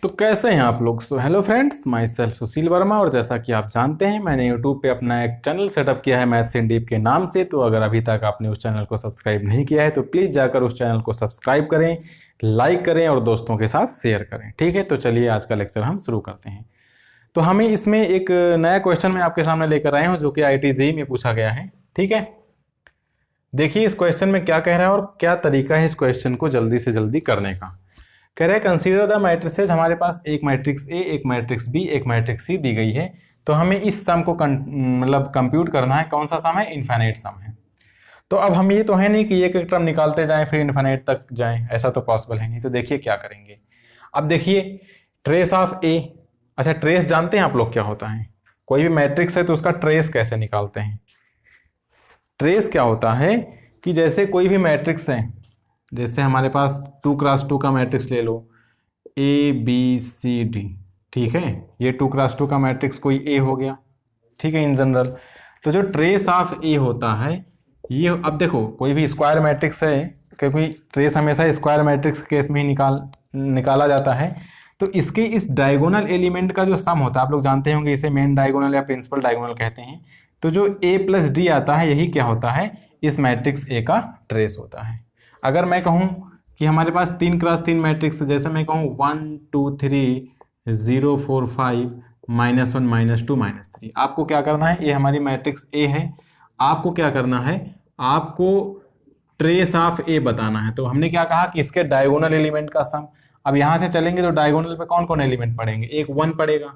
तो कैसे हैं आप लोग। हेलो फ्रेंड्स, माई सेल्फ सुशील वर्मा। और जैसा कि आप जानते हैं, मैंने यूट्यूब पे अपना एक चैनल सेटअप किया है मैथ्स इन डीप के नाम से। तो अगर अभी तक आपने उस चैनल को सब्सक्राइब नहीं किया है तो प्लीज़ जाकर उस चैनल को सब्सक्राइब करें, लाइक करें और दोस्तों के साथ शेयर करें। ठीक है, तो चलिए आज का लेक्चर हम शुरू करते हैं। तो हमें इसमें एक नया क्वेश्चन मैं आपके सामने लेकर आया हूँ जो कि IIT JEE में पूछा गया है। ठीक है, देखिए इस क्वेश्चन में क्या कह रहा है और क्या तरीका है इस क्वेश्चन को जल्दी से जल्दी करने का। कह रहे हैं कंसीडर द मैट्रिसेस। हमारे पास एक मैट्रिक्स ए, एक मैट्रिक्स बी, एक मैट्रिक्स सी दी गई है। तो हमें इस सम को मतलब कंप्यूट करना है। कौन सा सम है? इनफाइनाइट सम है। तो अब हम ये तो है नहीं कि एक एक टर्म निकालते जाएं फिर इनफाइनाइट तक जाएं, ऐसा तो पॉसिबल है नहीं। तो देखिए क्या करेंगे। अब देखिए ट्रेस ऑफ ए। अच्छा, ट्रेस जानते हैं आप लोग क्या होता है? कोई भी मैट्रिक्स है तो उसका ट्रेस कैसे निकालते हैं? ट्रेस क्या होता है कि जैसे कोई भी मैट्रिक्स है, जैसे हमारे पास 2x2 का मैट्रिक्स ले लो, ABCD। ठीक है, ये 2x2 का मैट्रिक्स कोई A हो गया। ठीक है, इन जनरल तो जो ट्रेस ऑफ A होता है ये, अब देखो कोई भी स्क्वायर मैट्रिक्स है, क्योंकि ट्रेस हमेशा स्क्वायर मैट्रिक्स केस में ही निकाला जाता है। तो इसके इस डायगोनल एलिमेंट का जो सम होता है, आप लोग जानते होंगे इसे मेन डायगोनल या प्रिंसिपल डायगोनल कहते हैं। तो जो A+D आता है यही क्या होता है? इस मैट्रिक्स A का ट्रेस होता है। अगर मैं कहूँ कि हमारे पास 3x3 मैट्रिक्स, जैसे मैं कहूँ 1 2 3 0 4 5 -1 -2 -3, आपको क्या करना है? ये हमारी मैट्रिक्स A है। आपको क्या करना है? आपको ट्रेस ऑफ A बताना है। तो हमने क्या कहा कि इसके डायगोनल एलिमेंट का सम। अब यहाँ से चलेंगे तो डायगोनल पे कौन कौन एलिमेंट पड़ेंगे? एक 1 पड़ेगा,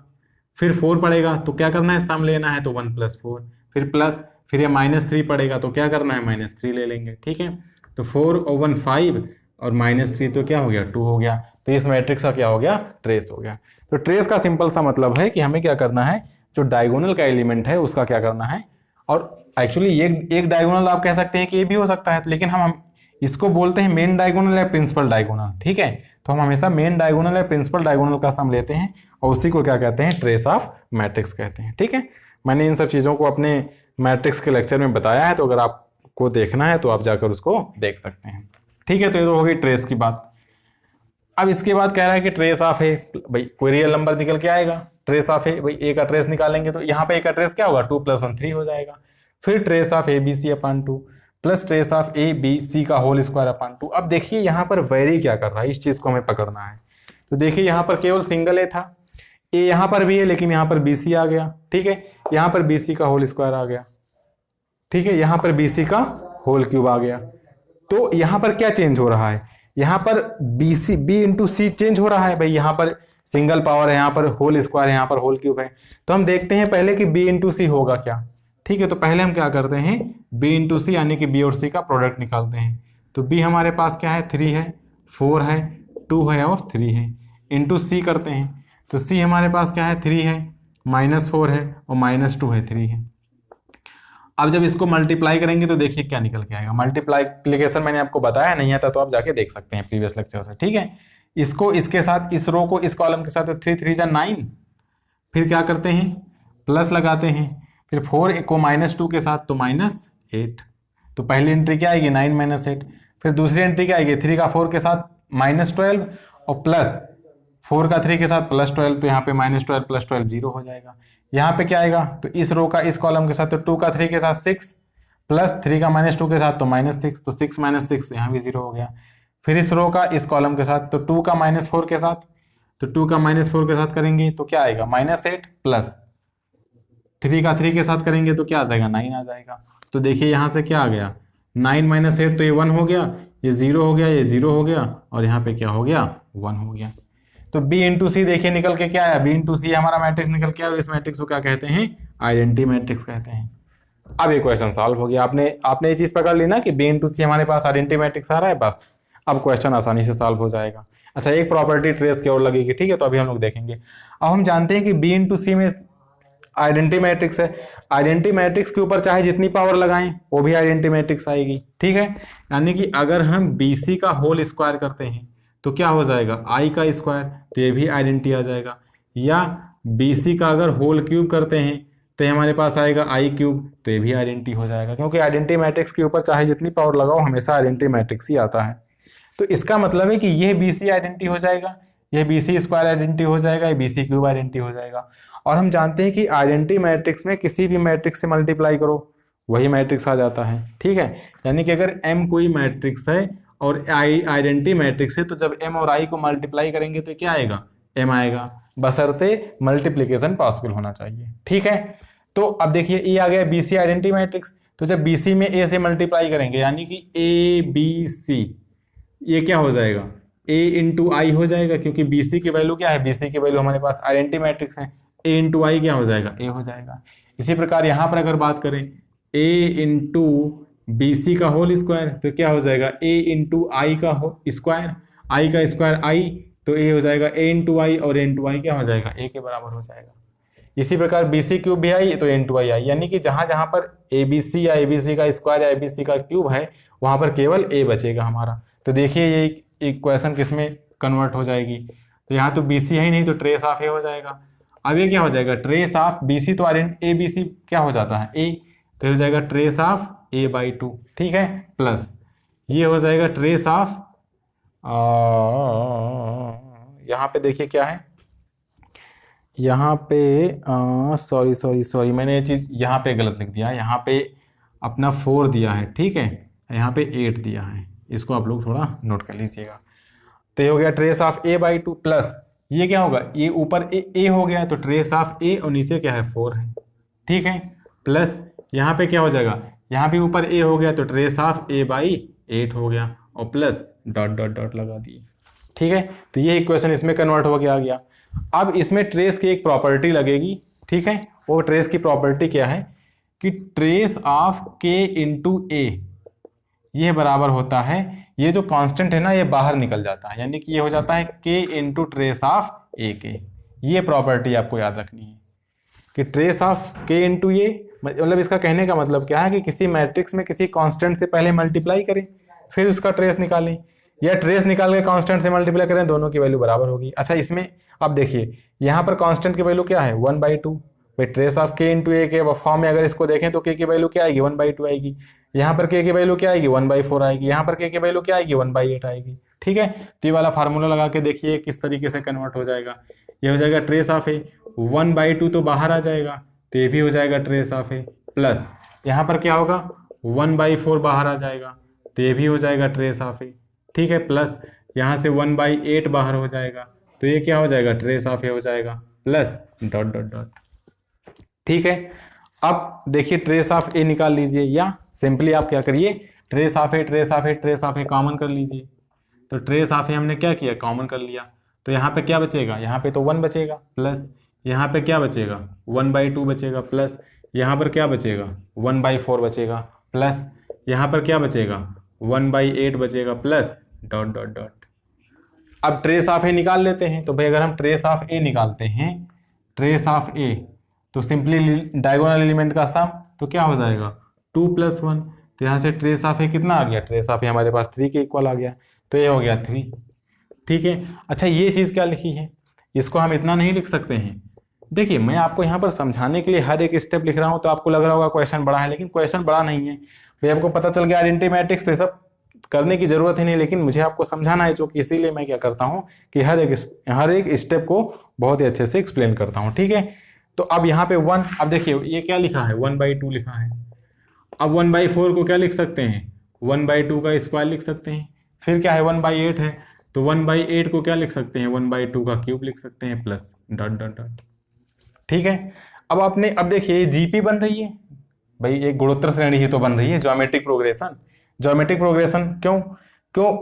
फिर 4 पड़ेगा, तो क्या करना है? सम लेना है, तो 1 + 4, फिर प्लस, फिर ये -3 पड़ेगा, तो क्या करना है? -3 ले लेंगे। ठीक है, तो 4 और 1 5 और -3 तो क्या हो गया? 2 हो गया। तो इस मैट्रिक्स का क्या हो गया? ट्रेस हो गया। तो ट्रेस का सिंपल सा मतलब है कि हमें क्या करना है, जो डायगोनल का एलिमेंट है उसका क्या करना है। और एक्चुअली ये एक डायगोनल आप कह सकते हैं कि ये भी हो सकता है, लेकिन हम इसको बोलते हैं मेन डायगोनल या प्रिंसिपल डायगोनल। ठीक है, तो हम हमेशा मेन डायगोनल या प्रिंसिपल डायगोनल का सम लेते हैं और उसी को क्या कहते हैं? ट्रेस ऑफ मैट्रिक्स कहते हैं। ठीक है, मैंने इन सब चीज़ों को अपने मैट्रिक्स के लेक्चर में बताया है, तो अगर आपको देखना है तो आप जाकर उसको देख सकते हैं। ठीक है, तो ये तो हो गई ट्रेस की बात। अब इसके बाद कह रहा है कि ट्रेस ऑफ ए, भाई कोई रियल नंबर निकल के आएगा। ट्रेस ऑफ ए, भाई ए का ट्रेस निकालेंगे तो यहाँ पे ए का ट्रेस क्या होगा? 2 + 1 3 हो जाएगा। फिर trace of ABC/2 plus trace of ABC का होल स्क्वायर अपॉन 2। अब देखिए यहाँ पर वेरी क्या कर रहा है, इस चीज को हमें पकड़ना है। तो देखिए यहाँ पर केवल सिंगल ए था, ए यहाँ पर भी है लेकिन यहाँ पर BC आ गया। ठीक है, यहाँ पर BC का होल स्क्वायर आ गया। ठीक है, यहाँ पर BC का होल क्यूब आ गया। तो यहाँ पर क्या चेंज हो रहा है? यहाँ पर B/C चेंज हो रहा है। भाई यहाँ पर सिंगल पावर है, यहाँ पर होल स्क्वायर है, यहाँ पर होल क्यूब है। तो हम देखते हैं पहले कि B/C होगा क्या। ठीक है, तो पहले हम क्या करते हैं? B/C यानी कि B और C का प्रोडक्ट निकालते हैं। तो B हमारे पास क्या है? 3 है, 4 है, 2 है और 3 है, इंटू C करते हैं। तो C हमारे पास क्या है? 3 है, -4 है और -2 है, 3 है। अब जब इसको मल्टीप्लाई करेंगे तो देखिए क्या निकल के आएगा। मल्टीप्लीकेशन मैंने आपको बताया, नहीं आता तो आप जाके देख सकते हैं प्रीवियस लेक्चर से। ठीक है, इसको इसके साथ, इस रो को इस कॉलम के साथ, 3 3 जा 9। फिर क्या करते हैं? प्लस लगाते हैं। फिर 4 को -2 के साथ तो -8। तो पहली एंट्री क्या आएगी? 9 - 8। फिर दूसरी एंट्री क्या आएगी? 3 का 4 के साथ -12 और प्लस 4 का 3 के साथ +12। तो यहाँ पे -12 + 12 0 हो जाएगा। यहाँ पे क्या आएगा? तो इस रो का इस कॉलम के साथ, तो 2 का 3 के साथ 6 प्लस 3 का -2 के साथ तो -6। तो 6 - 6 यहाँ भी 0 हो गया। फिर इस रो का इस कॉलम के साथ, तो 2 का -4 के साथ, तो 2 का -4 के साथ करेंगे तो क्या आएगा? -8 प्लस 3 का 3 के साथ करेंगे तो क्या आ जाएगा? 9 आ जाएगा। तो देखिए यहाँ से क्या आ गया? 9 - 8 तो ये 1 हो गया, ये 0 हो गया, ये 0 हो गया और यहाँ पे क्या हो गया? 1 हो गया। तो B/C देखिए निकल के क्या आया? B/C हमारा मैट्रिक्स निकल के आया और इस मैट्रिक्स को क्या कहते हैं? आइडेंटिटी मैट्रिक्स कहते हैं। अब ये क्वेश्चन सॉल्व हो गया। आपने ये चीज पकड़ ली ना कि B/C हमारे पास आइडेंटिटी मैट्रिक्स आ रहा है, बस अब क्वेश्चन आसानी से सॉल्व हो जाएगा। अच्छा, एक प्रॉपर्टी ट्रेस की और लगेगी। ठीक है, तो अभी हम लोग देखेंगे। अब हम जानते हैं कि B/C में आइडेंटिटी मैट्रिक्स है। आइडेंटिटी मैट्रिक्स के ऊपर चाहे जितनी पावर लगाएं वो भी आइडेंटिटी मैट्रिक्स आएगी। ठीक है, यानी कि अगर हम BC का होल स्क्वायर करते हैं तो क्या हो जाएगा? I का स्क्वायर, तो ये भी आइडेंटिटी आ जाएगा। या BC का अगर होल क्यूब करते हैं तो हमारे पास आएगा I क्यूब, तो ये भी आइडेंटिटी हो जाएगा। क्योंकि आइडेंटिटी मैट्रिक्स के ऊपर चाहे जितनी पावर लगाओ हमेशा आइडेंटिटी मैट्रिक्स ही आता है। तो इसका मतलब है कि ये BC आइडेंटिटी हो जाएगा, यह बी सी स्क्वायर आइडेंटिटी हो जाएगा, ये बी सी क्यूब आइडेंटिटी हो जाएगा। और हम जानते हैं कि आइडेंटिटी मैट्रिक्स में किसी भी मैट्रिक्स से मल्टीप्लाई करो वही मैट्रिक्स आ जाता है, ठीक है। यानी कि अगर m कोई मैट्रिक्स है और i आइडेंटिटी मैट्रिक्स है, तो जब m और i को मल्टीप्लाई करेंगे तो क्या आएगा, m आएगा, बशर्ते मल्टीप्लिकेशन पॉसिबल होना चाहिए, ठीक है। तो अब देखिए ये आ गया BC आइडेंटिटी मैट्रिक्स। तो जब BC में A से मल्टीप्लाई करेंगे यानी कि ABC, ये क्या हो जाएगा, A इंटू आई हो जाएगा, क्योंकि BC की वैल्यू क्या है, BC की वैल्यू हमारे पास आइडेंटिटी मैट्रिक्स है, A इंटू आई क्या हो जाएगा, A हो जाएगा। इसी प्रकार यहाँ पर अगर बात करें A इंटू BC का होल स्क्वायर, तो क्या हो जाएगा, A इंटू आई का स्क्वायर, आई का स्क्वायर आई, तो A हो जाएगा A इंटू आई, और A इंटू आई क्या हो जाएगा, A के बराबर हो जाएगा। इसी प्रकार BC क्यूब भी आई तो A इंटू आई आई, यानी कि जहां जहां पर ABC या ABC का स्क्वायर या ABC का क्यूब है वहां पर केवल A बचेगा हमारा। तो देखिए ये इक्वेशन किस में कन्वर्ट हो जाएगी, तो यहाँ तो BC है ही नहीं, तो ट्रेस ऑफ A हो जाएगा। अब ये क्या हो जाएगा, ट्रेस ऑफ BC, तो ABC क्या हो जाता है A, तो हो जाएगा ट्रेस ऑफ A/2, ठीक है, प्लस ये हो जाएगा ट्रेस ऑफ, यहाँ पे देखिए क्या है, यहाँ पे सॉरी मैंने ये चीज़ यहाँ पे गलत लिख दिया है, यहाँ पे अपना 4 दिया है, ठीक है, यहाँ पे 8 दिया है, इसको आप लोग थोड़ा नोट कर लीजिएगा। तो ये हो गया ट्रेस ऑफ A/2 प्लस ये क्या होगा, ये ऊपर A हो गया, तो ट्रेस ऑफ A और नीचे क्या है 4 है, ठीक है, प्लस यहाँ पे क्या हो जाएगा, यहाँ भी ऊपर A हो गया, तो ट्रेस ऑफ A/8 हो गया, और प्लस डॉट डॉट डॉट लगा दिए, ठीक है। तो ये इक्वेशन इसमें कन्वर्ट हो गया आ गया। अब इसमें ट्रेस की एक प्रॉपर्टी लगेगी, ठीक है, वो ट्रेस की प्रॉपर्टी क्या है कि trace of K into A ये बराबर होता है, ये जो कांस्टेंट है ना ये बाहर निकल जाता है, यानी कि ये हो जाता है K into trace of A के। ये प्रॉपर्टी आपको याद रखनी है कि trace of K into A, मतलब इसका कहने का मतलब क्या है कि किसी मैट्रिक्स में किसी कांस्टेंट से पहले मल्टीप्लाई करें फिर उसका ट्रेस निकालें, या ट्रेस निकाल के कांस्टेंट से मल्टीप्लाई करें, दोनों की वैल्यू बराबर होगी। अच्छा इसमें अब देखिए यहाँ पर कांस्टेंट की वैल्यू क्या है 1/2, भाई trace of K into A के फॉर्म में अगर इसको देखें तो K की वैल्यू क्या आएगी 1/2 आएगी, यहाँ पर K की वैल्यू क्या आएगी 1/4 आएगी, यहाँ पर K की वैल्यू क्या आएगी 1/8 आएगी, ठीक है। तो ये वाला फार्मूला लगा के देखिए किस तरीके से कन्वर्ट हो जाएगा। ये हो जाएगा ट्रेस ऑफ A, 1/2 तो बाहर आ जाएगा, तो ये भी हो जाएगा ट्रेस ऑफ A, प्लस यहाँ पर क्या होगा 1/4 बाहर आ जाएगा, तो ये भी हो जाएगा ट्रेस ऑफ A, ठीक है, प्लस यहाँ से 1/8 बाहर हो जाएगा, तो ये क्या हो जाएगा ट्रेस ऑफ A हो जाएगा, प्लस डॉट डॉट डॉट, ठीक है। अब देखिए ट्रेस ऑफ A निकाल लीजिए, या सिंपली आप क्या करिए ट्रेस ऑफ A कॉमन कर लीजिए। तो ट्रेस ऑफ A हमने क्या किया, कॉमन कर लिया, तो यहाँ पे क्या बचेगा, यहाँ पे तो 1 बचेगा, प्लस यहाँ पे क्या बचेगा 1/2 बचेगा, प्लस यहाँ पर क्या बचेगा 1/4 बचेगा, प्लस यहाँ पर क्या बचेगा 1/8 बचेगा, प्लस डॉट डॉट डॉट। अब ट्रेस ऑफ A निकाल लेते हैं। तो भाई अगर हम ट्रेस ऑफ A निकालते हैं, ट्रेस ऑफ A, तो सिंपली डायगोनल एलिमेंट का सम, तो क्या हो जाएगा 2 + 1, तो यहाँ से ट्रेस ऑफ A कितना आ गया, ट्रेस ऑफ A हमारे पास 3 के इक्वल आ गया, तो ये हो गया 3, ठीक है। अच्छा ये चीज़ क्या लिखी है, इसको हम इतना नहीं लिख सकते हैं। देखिए मैं आपको यहाँ पर समझाने के लिए हर एक स्टेप लिख रहा हूँ, तो आपको लग रहा होगा क्वेश्चन बड़ा है, लेकिन क्वेश्चन बड़ा नहीं है भाई, आपको पता चल गया आइडेंटिटी मैट्रिक्स, तो ये सब करने की जरूरत ही नहीं, लेकिन मुझे आपको समझाना है, चूंकि इसीलिए मैं क्या करता हूँ कि हर एक स्टेप को बहुत ही अच्छे से एक्सप्लेन करता हूँ, ठीक है। तो अब यहाँ पे 1, अब देखिए ये क्या लिखा है 1/2 लिखा है, अब 1/4 को क्या लिख सकते हैं 1/2 का स्क्वायर लिख सकते हैं, फिर क्या है 1/8 है, तो 1/8 को क्या लिख सकते हैं 1/2 का क्यूब लिख सकते हैं, प्लस डॉट डॉट डॉट, ठीक है। अब देखिए जीपी बन रही है भाई, एक गुणोत्तर श्रेणी ही तो बन रही है, ज्योमेट्रिक प्रोग्रेशन क्यों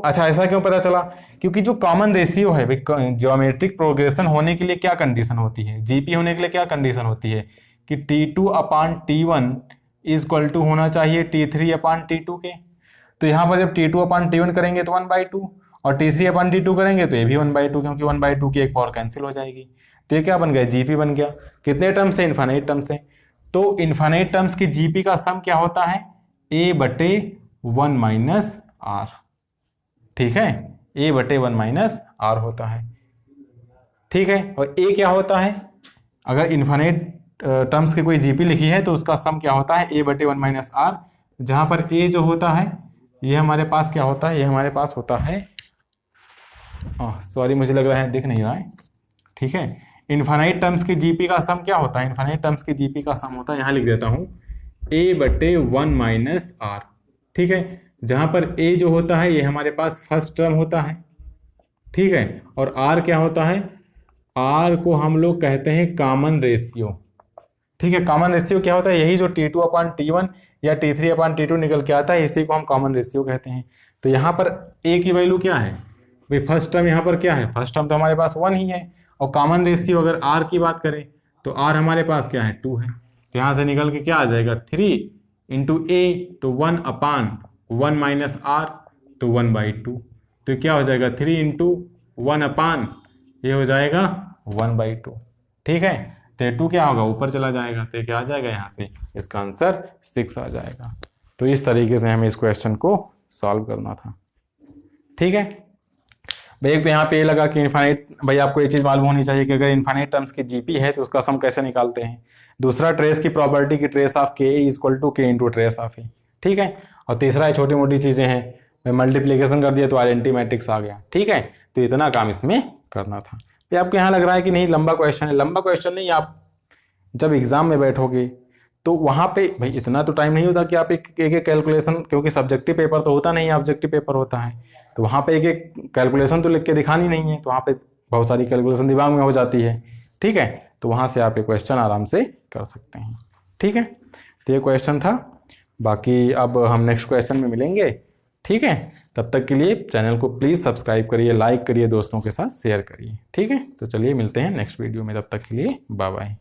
अच्छा ऐसा क्यों पता चला, क्योंकि जो कॉमन रेशियो है भाई, ज्योमेट्रिक प्रोग्रेशन होने के लिए क्या कंडीशन होती है, जीपी होने के लिए क्या कंडीशन होती है कि T2/T1 = होना चाहिए T3/T2 के। तो यहाँ पर जब T2/T1 करेंगे तो 1/2, और T3/T2 करेंगे तो ये भी 1/2, क्योंकि 1/2 की एक पावर कैंसिल हो जाएगी, तो ये क्या बन गया जीपी बन गया। कितने टर्म्स है, इन्फाइनाइट टर्म्स है, तो इन्फाइनाइट टर्म्स की जीपी का सम क्या होता है A/1 - R, ठीक है, A/1 - R होता है, ठीक है। और A क्या होता है, अगर इन्फाइनाइट टर्म्स की कोई जीपी लिखी है तो उसका सम क्या होता है A/1 - R, जहां पर A जो होता है ये हमारे पास क्या होता है, ये हमारे पास होता है सॉरी मुझे लग रहा है दिख नहीं रहा है, ठीक है। इन्फानाइट टर्म्स की जीपी का सम क्या होता है? इन्फानाइट टर्म्स की जीपी का सम होता है, यहाँ लिख देता हूँ, a/1 माइनस आर, ठीक है। जहाँ पर a जो होता है ये हमारे पास फर्स्ट टर्म होता है, ठीक है, और r क्या होता है? r को हम लोग कहते हैं कॉमन रेशियो, ठीक है। कॉमन रेशियो क्या होता है? यही जो T2/T1 या T3/T2 निकल के आता है, इसी को हम कॉमन रेशियो कहते हैं। तो यहाँ पर a की वैल्यू क्या है भाई? फर्स्ट टर्म यहाँ पर क्या है? फर्स्ट टर्म तो हमारे पास 1 ही है, और कॉमन रेशियो अगर r की बात करें तो r हमारे पास क्या है? 2 है। तो यहाँ से निकल के क्या आ जाएगा? 3 इंटू a, तो 1/1 माइनस r, तो 1/2। तो क्या हो जाएगा? 3 इंटू 1/, ये हो जाएगा 1/2, ठीक है। तो 2 क्या होगा? ऊपर चला जाएगा, तो क्या आ जाएगा यहाँ से? इसका आंसर 6 आ जाएगा। तो इस तरीके से हमें इस क्वेश्चन को सॉल्व करना था, ठीक है भाई। एक तो यहाँ पे ये लगा कि इन्फाइनाइट, भाई आपको ये चीज़ मालूम होनी चाहिए कि अगर इन्फाइनाइट टर्म्स की जीपी है तो उसका सम कैसे निकालते हैं। दूसरा, ट्रेस की प्रॉपर्टी की ट्रेस ऑफ के इज इक्वल टू के इंटू ट्रेस ऑफ ए, ठीक है। और तीसरा है छोटी मोटी चीज़ें हैं, मल्टीप्लीकेशन कर दिया तो आइडेंटिटी मैट्रिक्स आ गया, ठीक है। तो इतना काम इसमें करना था। भाई आपको यहाँ लग रहा है कि नहीं लंबा क्वेश्चन है? लंबा क्वेश्चन नहीं, आप जब एग्जाम में बैठोगे तो वहाँ पे भाई इतना तो टाइम नहीं होता कि आप एक एक कैलकुलेशन, क्योंकि सब्जेक्टिव पेपर तो होता नहीं है, ऑब्जेक्टिव पेपर होता है, तो वहाँ पे एक एक कैलकुलेशन तो लिख के दिखानी नहीं है, तो वहाँ पे बहुत सारी कैलकुलेशन दिमाग में हो जाती है, ठीक है। तो वहाँ से आप ये क्वेश्चन आराम से कर सकते हैं, ठीक है। तो ये क्वेश्चन था, बाकी अब हम नेक्स्ट क्वेश्चन में मिलेंगे, ठीक है। तब तक के लिए चैनल को प्लीज़ सब्सक्राइब करिए, लाइक करिए, दोस्तों के साथ शेयर करिए, ठीक है। तो चलिए मिलते हैं नेक्स्ट वीडियो में, तब तक के लिए बाय बाय।